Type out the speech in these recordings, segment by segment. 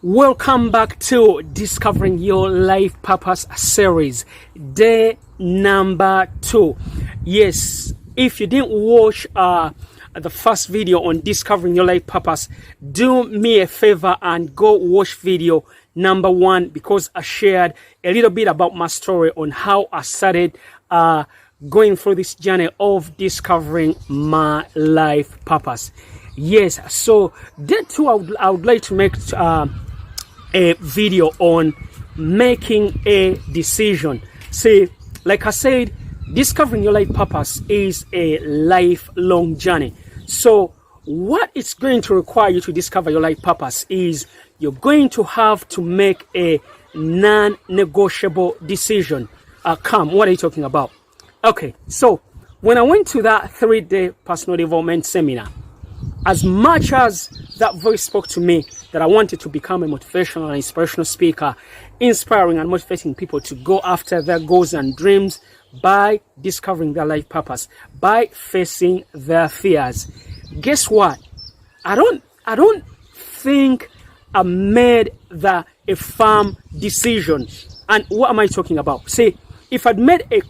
Welcome back to Discovering Your Life Purpose series, day number 2. Yes, if you didn't watch the first video on Discovering Your Life Purpose, do me a favor and go watch video number 1, because I shared a little bit about my story on how I started going through this journey of discovering my life purpose. Yes, so day 2, I would like to make a video on making a decision. See, like I said, discovering your life purpose is a lifelong journey. So what it's going to require you to discover your life purpose is you're going to have to make a non-negotiable decision. What are you talking about? Okay, so when I went to that 3-day personal development seminar, as much as that voice spoke to me that I wanted to become a motivational and inspirational speaker, inspiring and motivating people to go after their goals and dreams by discovering their life purpose, by facing their fears. Guess what? I don't think I made a firm decision. And what am I talking about? See, if I'd made a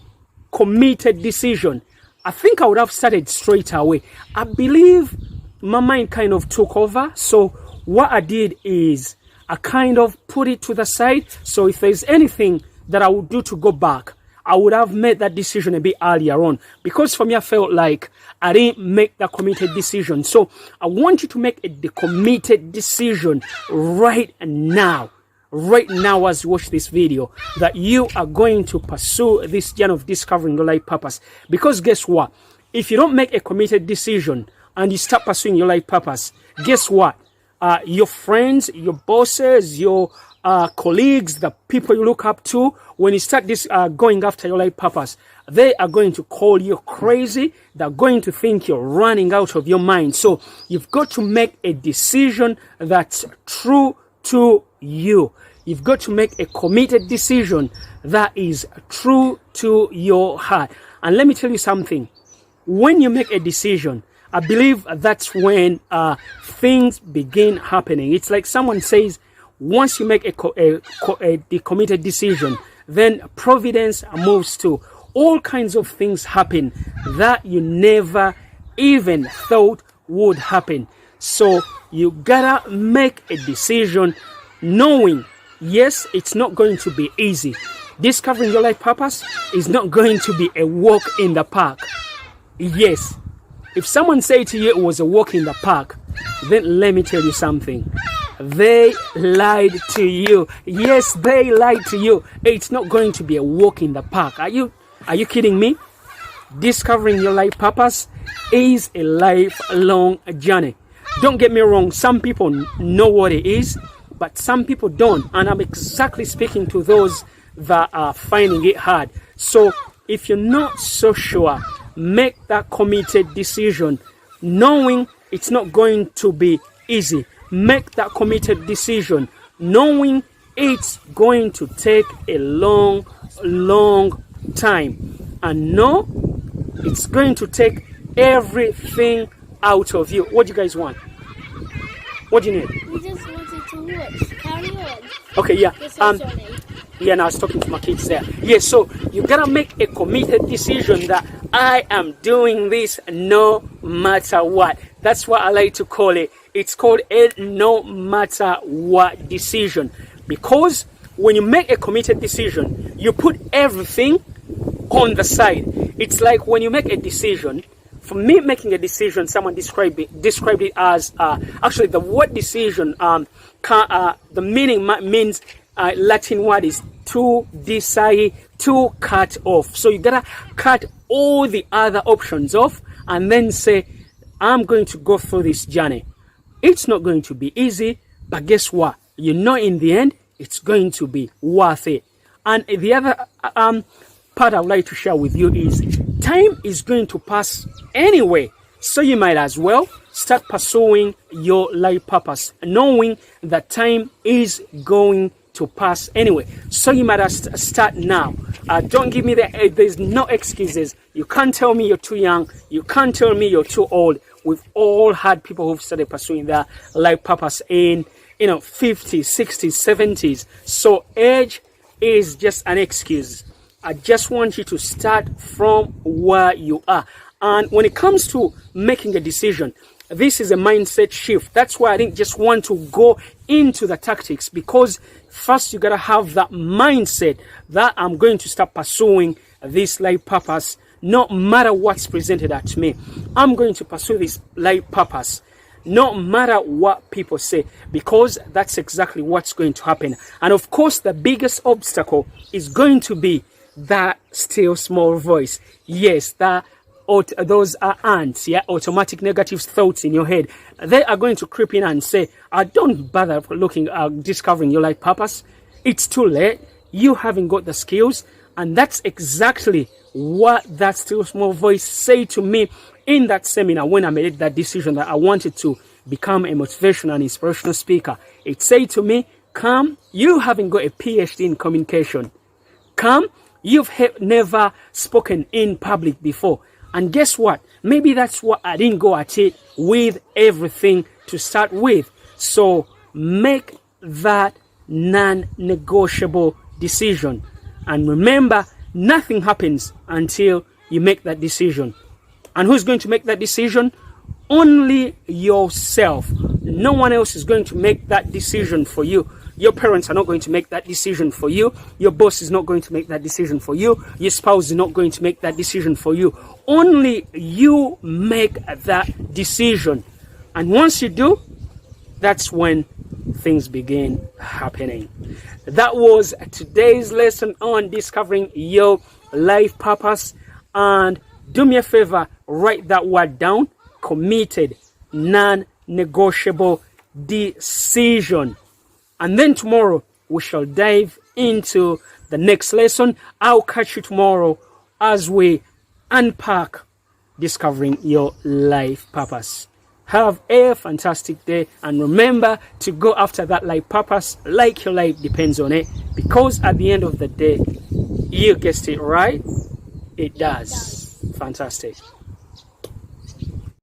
committed decision, I think I would have started straight away. I believe my mind kind of took over. So what I did is I kind of put it to the side. So if there's anything that I would do to go back, I would have made that decision a bit earlier on, because for me, I felt like I didn't make that committed decision. So I want you to make the committed decision right now as you watch this video, that you are going to pursue this journey of discovering your life purpose. Because guess what? If you don't make a committed decision and you start pursuing your life purpose, guess what? Your friends, your bosses, your colleagues, the people you look up to, when you start going after your life purpose, they are going to call you crazy. They're going to think you're running out of your mind. So you've got to make a decision that's true to you. You've got to make a committed decision that is true to your heart. And let me tell you something. When you make a decision, I believe that's when things begin happening. It's like someone says, once you make a committed decision, then providence moves too. All kinds of things happen that you never even thought would happen. So you gotta make a decision knowing, yes, it's not going to be easy. Discovering your life purpose is not going to be a walk in the park. Yes. If someone said to you it was a walk in the park, then let me tell you something. They lied to you. Yes, they lied to you. It's not going to be a walk in the park. Are you kidding me? Discovering your life purpose is a lifelong journey. Don't get me wrong. Some people know what it is, but some people don't. And I'm exactly speaking to those that are finding it hard. So if you're not so sure, make that committed decision knowing it's not going to be easy. Make that committed decision knowing it's going to take a long time. And no, it's going to take everything out of you. What do you guys want? What do you need? We just wanted to watch. Carry on. Okay, yeah. Yeah, now I was talking to my kids there. Yeah, so you gotta make a committed decision that I am doing this no matter what. That's what I like to call it. It's called a no matter what decision. Because when you make a committed decision, you put everything on the side. It's like when you make a decision. For me, making a decision, someone described it as actually the word decision. The meaning means Latin word is to decide, to cut off. So you gotta cut all the other options off and then say, I'm going to go through this journey. It's not going to be easy, but guess what? You know, in the end, it's going to be worth it. And the other part I would like to share with you is time is going to pass anyway. So you might as well start pursuing your life purpose, knowing that time is going to pass anyway. So you might start now. Don't give me there's no excuses. You can't tell me you're too young. You can't tell me you're too old. We've all had people who've started pursuing their life purpose in 50s, 60s, 70s. So age is just an excuse. I just want you to start from where you are. And when it comes to making a decision, this is a mindset shift. That's why I didn't just want to go into the tactics, because first you got to have that mindset that I'm going to start pursuing this life purpose no matter what's presented at me. I'm going to pursue this life purpose no matter what people say, because that's exactly what's going to happen. And of course, the biggest obstacle is going to be that still small voice. Yes, those are ants, automatic negative thoughts in your head. They are going to creep in and say, don't bother discovering your life purpose. It's too late. You haven't got the skills. And that's exactly what that still small voice said to me in that seminar when I made that decision that I wanted to become a motivational and inspirational speaker. It said to me, Come, you haven't got a PhD in communication. Come, you've never spoken in public before. And guess what? Maybe that's what I didn't go at it with everything to start with. So make that non-negotiable decision. And remember, nothing happens until you make that decision. And who's going to make that decision? Only yourself. No one else is going to make that decision for you. Your parents are not going to make that decision for you. Your boss is not going to make that decision for you. Your spouse is not going to make that decision for you. Only you make that decision. And once you do, that's when things begin happening. That was today's lesson on discovering your life purpose. And do me a favor, write that word down: committed, non-negotiable decision. And then tomorrow we shall dive into the next lesson. I'll catch you tomorrow as we unpack discovering your life purpose. Have a fantastic day, and remember to go after that life purpose like your life depends on it, because at the end of the day, you guessed it right, it does. Fantastic.